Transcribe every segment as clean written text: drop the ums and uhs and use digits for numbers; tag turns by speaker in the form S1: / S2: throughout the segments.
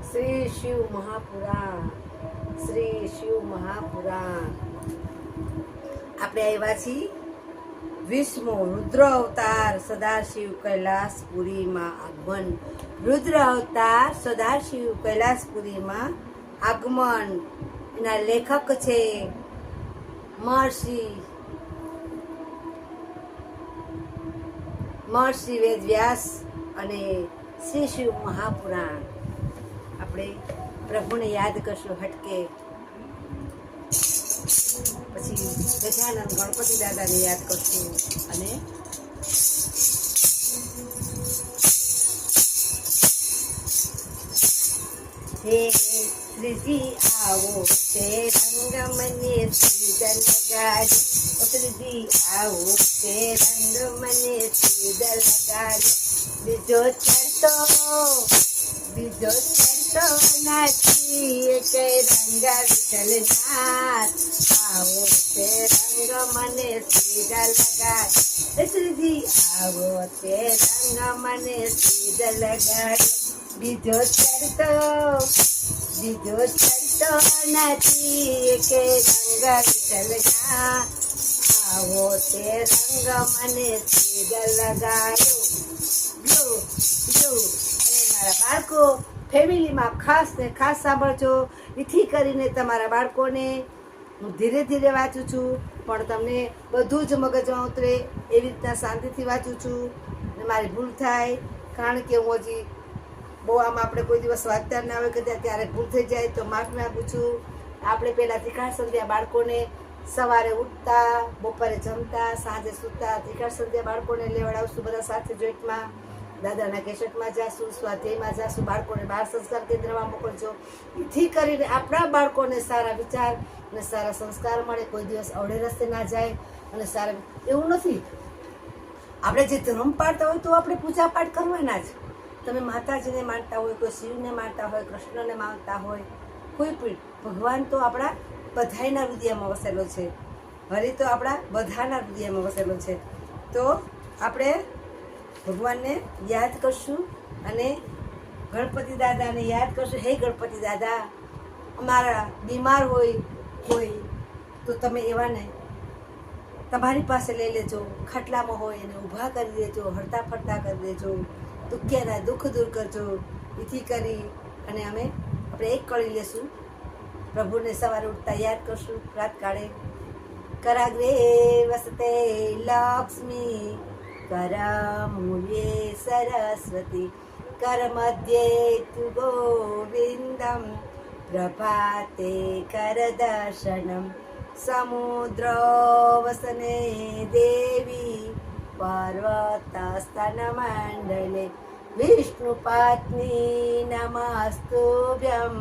S1: શ્રી શિવ મહાપુરાણ, શ્રી શિવ મહાપુરાણ. આપણે આવ્યા છીએ 20મો રુદ્ર અવતાર સદાશિવ કૈલાસપુરીમાં આગમન. રુદ્ર અવતાર સદાશિવ કૈલાસપુરીમાં આગમન. એના લેખક છે મહર્ષિ વેદવ્યાસ અને શ્રી શિવ મહાપુરાણ. આપણે પ્રભુને યાદ કરશું હટકે, પછી ગજાનંદ ગણપતિ દાદાને યાદ કરશું અને હે શ્રીજી આવો તે રંગ મને સીધા લગાડ્યો, શ્રીજી આવો તે રંગ મને સીધા લગાડ્યો. બીજો ચડતો નથી કે રંગ વિઠ્ઠલનાથ, આવો તે રંગ મને સીધા લગાડ્યો, શ્રીજી આવો તે રંગ મને સીધા લગાડ્યો. બીજો ચડતો નથી કે રંગ વિઠ્ઠલનાથ, આવો તે રંગ મને સીધા લગાડ્યો. અને મારા બાળકો ફેમિલીમાં ખાસ ને ખાસ સાંભળજો. એથી કરીને તમારા બાળકોને હું ધીરે ધીરે વાંચું છું, પણ તમને બધું જ મગજમાં ઉતરે એવી રીતના શાંતિથી વાંચું છું. ને મારી ભૂલ થાય, કારણ કે હું હજી બહુ આમ આપણે કોઈ દિવસ વાંચતા ના હોય કે ક્યારેક ભૂલ થઈ જાય તો માફી માગું છું. આપણે પહેલાં ત્રિકાળ સંધ્યા બાળકોને સવારે ઉઠતા, બપોરે જમતા, સાંજે સૂતા ત્રિકાળ સંધ્યા બાળકોને લેવડાવશું બધા સાથે જોઈન્ટમાં. દાદાના કેસેટમાં જાશું, સ્વાધ્યાયમાં જાશું, બાળકોને બાળ સંસ્કાર કેન્દ્રમાં મોકલજો. એથી કરીને આપણા બાળકોને સારા વિચાર અને સારા સંસ્કાર મળે, કોઈ દિવસ અવળે રસ્તે ના જાય. અને સારા એવું નથી, આપણે જે ધર્મ પાડતા હોય તો આપણે પૂજા પાઠ કરવાના જ. તમે માતાજીને માનતા હોય, કોઈ શિવને માનતા હોય, કૃષ્ણને માનતા હોય, કોઈ પણ ભગવાન તો આપણા બધાના હૃદયમાં વસેલો છે. હરિ તો આપણા બધાના હૃદયમાં વસેલો છે. તો આપણે ભગવાનને યાદ કરશું અને ગણપતિ દાદાને યાદ કરશું. હે ગણપતિ દાદા, અમારા બીમાર હોય કોઈ તો તમે એવાને તમારી પાસે લઈ લેજો. ખાટલામાં હોય એને ઊભા કરી દેજો, હરતા ફરતા કરી દેજો, દુખ્યાના દુઃખ દૂર કરજો. એથી કરી અને આપણે એક કળી લેશું. પ્રભુને સવારે ઉઠતા યાદ કરશું. રાતકાળે કરાગ્રે વસતે લક્ષ્મી, કર મૂલ્યે સરસ્વતી, કર મધ્યે તુ ગોવિંદમ, પ્રભાતે કર દર્શનમ, સમુદ્ર વસને દેવી, પર્વતસ્તન મંડલે, વિષ્ણુ પત્ની નમસ્તુભ્યમ,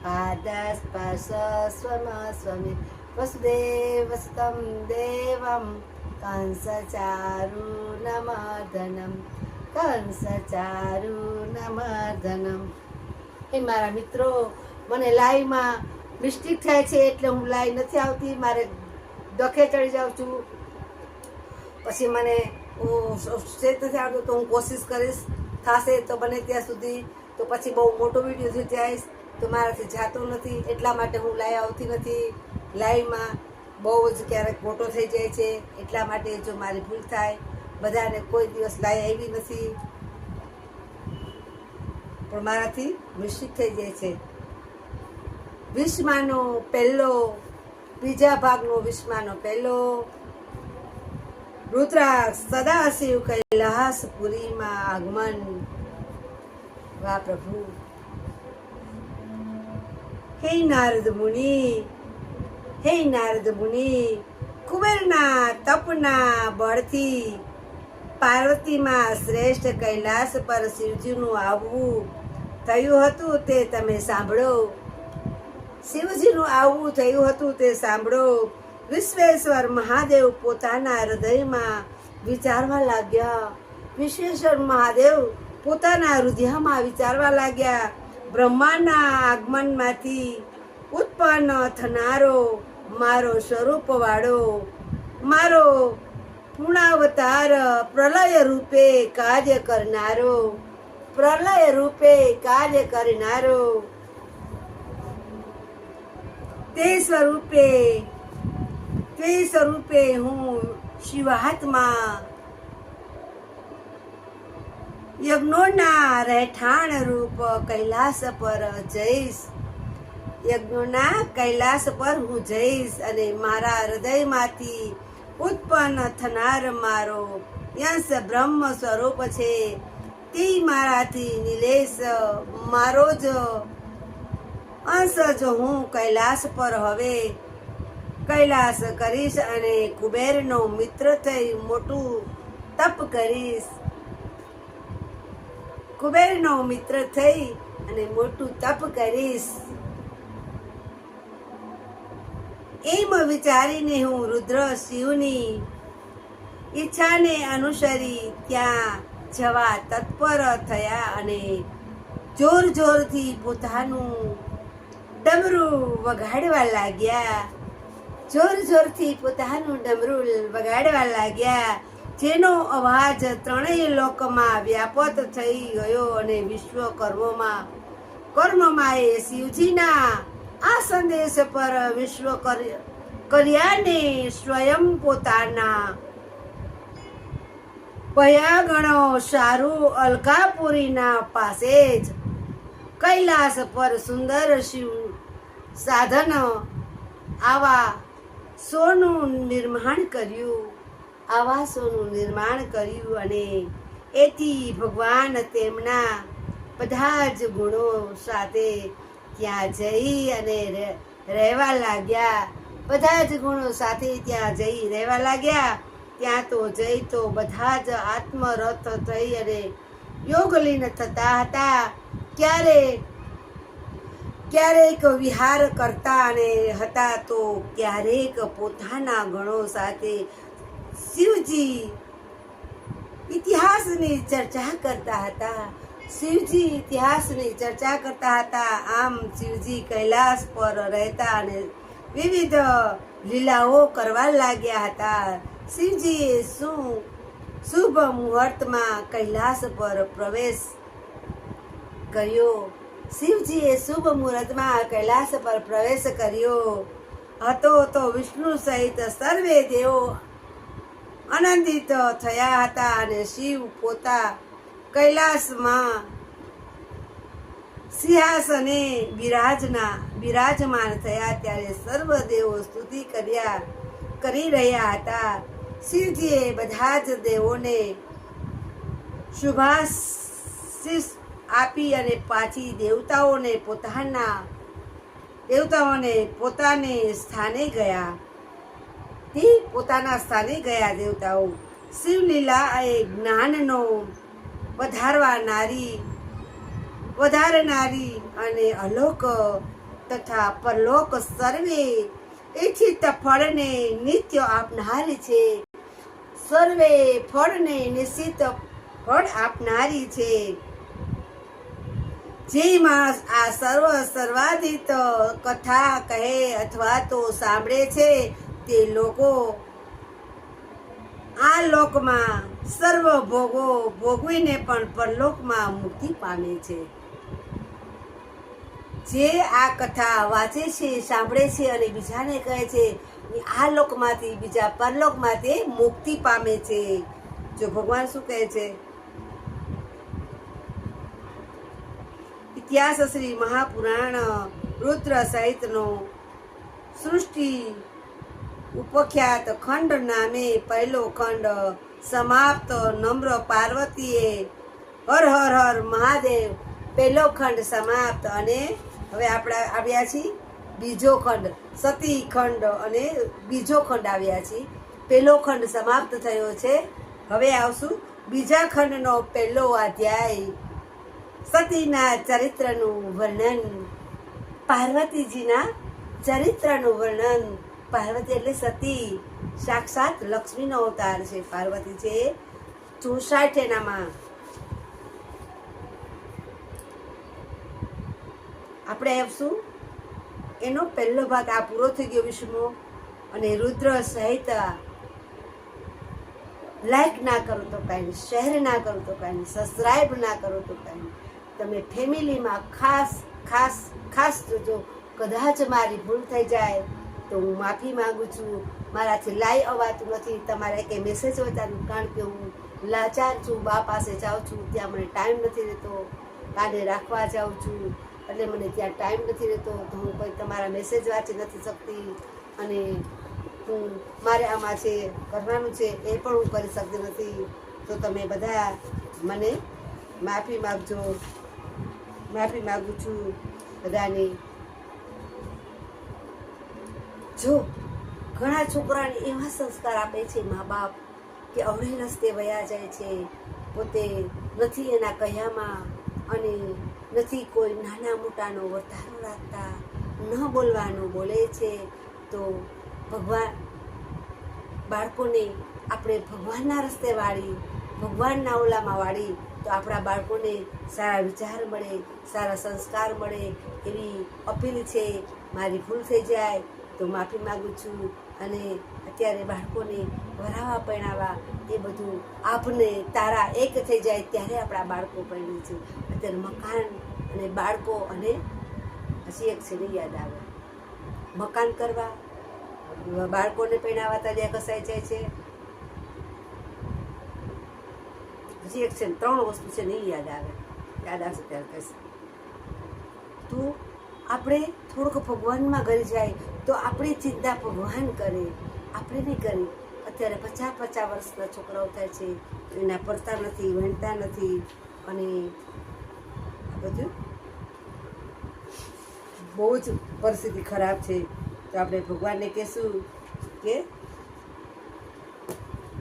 S1: પાદસ્પર્શ સ્વમી, વસુદેવસ્તમ દેવમ, કંસચારુનમર્દનમ, કંસચારુનમર્દનમ. એ મારા મિત્રો, મને લાઈવમાં મિસ્ટેક થાય છે એટલે હું લાઈવ નથી આવતી. મારે ડખે ચડી જાઉં છું, પછી મને સ્ટેજ નથી આવતું. તો હું કોશિશ કરીશ, થશે તો બને ત્યાં સુધી. તો પછી બહુ મોટો વિડીયો થઈ જાય તો મારાથી જાતો નથી, એટલા માટે હું લાઈવ આવતી નથી. લાઈવમાં બહુ જ ક્યારેક મોટો થઈ જાય છે, એટલા માટે જો મારી ભૂલ થાય. બધાને કોઈ દિવસ લાઈવ આવી નથી, પણ મારાથી મિસ્ટેક થઈ જાય છે. 20માનો પહેલો, બીજા ભાગનો 20માનો પહેલો રુદ્રાક્ષ સદાશિવ કૈલાસપુરીમાં આગમન. વાહ પ્રભુ. હે નારદ મુનિ, કુબેરના તપના બળથી પાર્વતીમાં શ્રેષ્ઠ કૈલાસ પર શિવજીનું આવવું થયું હતું તે તમે સાંભળો. શિવજીનું આવવું થયું હતું તે સાંભળો. વિશ્વેશ્વર મહાદેવ પોતાના હૃદયમાં વિચારવા લાગ્યા. વિશ્વેશ્વર મહાદેવ પોતાના હૃદયમાં વિચારવા લાગ્યા. બ્રહ્માના આગમનમાંથી ઉત્પન્ન થનારો મારો સ્વરૂપવાળો, મારો પૂર્ણાવતાર, પ્રલય રૂપે કાર્ય કરનારો, પ્રલય રૂપે કાર્ય કરનારો, તે સ્વરૂપે હું શિવાત્મા, યજ્ઞોના રહેઠાણ રૂપ કૈલાસ પર જઈશ. યજ્ઞોના કૈલાસ પર હું જઈશ અને મારા હૃદયમાંથી ઉત્પન્ન થનાર મારો યંશ બ્રહ્મ સ્વરૂપ છે, તે મારાથી નિલેશ મારો જ અંશ જ હું કૈલાસ પર હવે કૈલાસ કરીશ અને કુબેરનો મિત્ર થઈ મોટું તપ કરીશ. કુબેરનો મિત્ર થઈ અને મોટું તપ કરીશ. એમ વિચારીને હું રુદ્ર શિવની ઈચ્છાને અનુસરી ત્યાં જવા તત્પર થયા અને જોર જોરથી પોતાનું ડમરું વગાડવા લાગ્યા. જોર જોરથી પોતાનું ડમરું વગાડવા લાગ્યા, જેનો અવાજ ત્રણેય લોકમાં વ્યાપત થઈ ગયો અને કર્મમાં એ શિવજીના આ સંદેશ પર વિશ્વ કર્યાને સ્વયં પોતાના ભયાગણો સારું અલકાપુરીના પાસે જ કૈલાસ પર સુંદર શિવ સાધન આવા સોનું નિર્માણ કર્યું અને એથી ભગવાન તેમના બધા જ ગુણો સાથે ત્યાં જઈ અને રહેવા લાગ્યા. બધા જ ગુણો સાથે ત્યાં જઈ રહેવા લાગ્યા. ત્યાં તો જઈ તો બધા જ આત્મરથ થઈ અને યોગલીન થતા હતા. ક્યારેક વિહાર કરતા અને હતા તો ક્યારેક પોતાના ગણો સાથે શિવજી ઇતિહાસની ચર્ચા કરતા હતા. આમ શિવજી કૈલાસ પર રહેતા અને વિવિધ લીલાઓ કરવા લાગ્યા હતા. શિવજીએ શુભ મુહૂર્તમાં કૈલાસ પર પ્રવેશ કર્યો હતો તો વિષ્ણુ સહિત સર્વે દેવો આનંદિત થયા હતા અને શિવ પોતા કૈલાસમાં સિંહાસને બિરાજમાન થયા ત્યારે સર્વ દેવો સ્તુતિ કરી રહ્યા હતા. શિવજીએ બધા જ દેવોને શુભાશીષ આપી અને પાછી દેવતાઓને પોતાને સ્થાને ગયા. દેવતાઓ શિવલીલા એ જ્ઞાનનો વધારનારી અને અલોક તથા પરલોક સર્વે ઈચ્છિત ફળને નિત્ય આપનારી છે. સર્વે ફળને નિશ્ચિત ફળ આપનારી છે. જે માણસ આ સર્વાધિત કથા કહે અથવા તો સાંભળે છે તે લોકો આ લોકમાં સર્વ ભોગો ભોગવીને પણ પરલોકમાં મુક્તિ પામે છે. જે આ કથા વાંચે છે, સાંભળે છે અને બીજાને કહે છે આ લોકમાંથી બીજા પરલોકમાં તે મુક્તિ પામે છે. જો ભગવાન શું કહે છે? ઇતિહાસ શ્રી મહાપુરાણ રુદ્ર સહિતનો સૃષ્ટિ ઉપખ્યાત ખંડ નામે પહેલો ખંડ સમાપ્ત. નમ્ર પાર્વતીએ હર હર હર મહાદેવ પહેલો ખંડ સમાપ્ત. અને હવે આપણે આવ્યા છીએ બીજો ખંડ, સતી ખંડ અને બીજો ખંડ આવ્યા છીએ. પહેલો ખંડ સમાપ્ત થયો છે. હવે આવશું બીજા ખંડનો પહેલો અધ્યાય, સતીના ચરિત્રનું વર્ણન, પાર્વતીજીના ચરિત્રનું વર્ણન. પાર્વતી એટલે સતી, સાક્ષાત લક્ષ્મીનો અવતાર છે. પાર્વતી છે 64 એનામાં. આપણે આવશું એનો પહેલો ભાગ. આ પૂરો થઈ ગયો વિષ્ણુ અને રુદ્ર સહિત લાઈક ના કરો તો કાંઈ નહીં, શેર ના કરો તો કાંઈ નહીં, સબસ્ક્રાઈબ ના કરો તો કાંઈ નહીં. તમે ફેમિલીમાં ખાસ ખાસ ખાસ જોજો. કદાચ મારી ભૂલ થઈ જાય તો હું માફી માંગુ છું. મારાથી લાઈ અવાતું નથી, તમારે કંઈ મેસેજ હોતા, કારણ કે હું લાચાર છું. બા પાસે જાઉં છું, ત્યાં મને ટાઈમ નથી રહેતો. કાને રાખવા જાઉં છું એટલે મને ત્યાં ટાઈમ નથી રહેતો, તો હું કોઈ તમારા મેસેજ વાંચી નથી શકતી. અને હું મારે આમાં છે કરવાનું છે એ પણ હું કરી શકતી નથી. તો તમે બધા મને માફી માગજો. માફી માગું છું બધાની. જો ઘણા છોકરાને એવા સંસ્કાર આપે છે મા બાપ કે અવળે રસ્તે વયા જાય છે, પોતે નથી એના કયામાં અને નથી કોઈ નાના મોટાનો વર્તારો રાખતા, ન બોલવાનું બોલે છે. તો ભગવાન બાળકોને આપણે ભગવાનના રસ્તે વાળી, ભગવાનના ઓલામાં વાળી, તો આપણા બાળકોને સારા વિચાર મળે, સારા સંસ્કાર મળે એવી અપીલ છે. મારી ભૂલ થઈ જાય તો માફી માગું છું. અને અત્યારે બાળકોને વરાવા પરણાવવા એ બધું આપને તારા એક થઈ જાય ત્યારે આપણા બાળકો પરણે છે. અત્યારે મકાન અને બાળકો અને હજી એક છે ને યાદ આવે, મકાન કરવા, બાળકોને પરણાવવા ત્યાં કસાઈ જાય છે. હજી એક છે ને 3 વસ્તુ છે ને યાદ આવે, યાદ આવશે ત્યારે કહેશે. તો આપણે થોડુંક ભગવાનમાં ઘરે જાય તો આપણી ચિંતા ભગવાન કરે, આપણે નહીં કરી. અત્યારે 50 વર્ષના છોકરાઓ થાય છે, એના પડતા નથી, વણતા નથી, અને આ બધું બહુ જ પરિસ્થિતિ ખરાબ છે. તો આપણે ભગવાનને કહેશું કે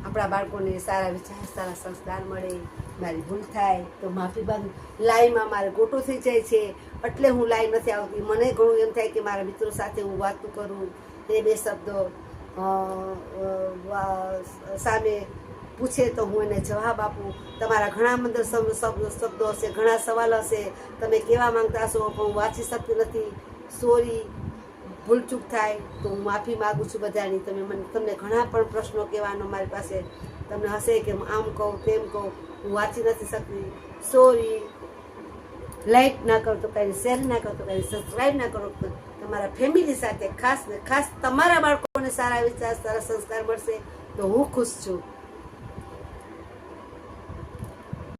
S1: આપણા બાળકોને સારા વિચાર, સારા સંસ્કાર મળે. મારી ભૂલ થાય તો માફી માંગુ. લાઈમાં મારે ગોટો થઈ જાય છે એટલે હું લાઈ નથી આવતી. મને ઘણું એમ થાય કે મારા મિત્રો સાથે હું વાતું કરું, એ 2 શબ્દો સામે પૂછે તો હું એને જવાબ આપું. તમારા ઘણા મંદર શબ્દો હશે, ઘણા સવાલ હશે, તમે કહેવા માંગતા હશો પણ હું વાંચી શકતી નથી. સોરી, ભૂલચૂક થાય તો હું માફી માગું છું બધાની. તમને ઘણા પણ પ્રશ્નો કહેવાનો મારી પાસે તમને હશે કે આમ કહું તેમ કહું, હું વાંચી નથી શકતી. સોરી. લાઈક ના કરો તો કાંઈ, શેર ના કરો તો કાંઈ, સબસ્ક્રાઈબ ના કરો તો તમારા ફેમિલી સાથે ખાસ ને ખાસ તમારા બાળકોને સારા વિચાર, સારા સંસ્કાર મળશે તો હું ખુશ છું.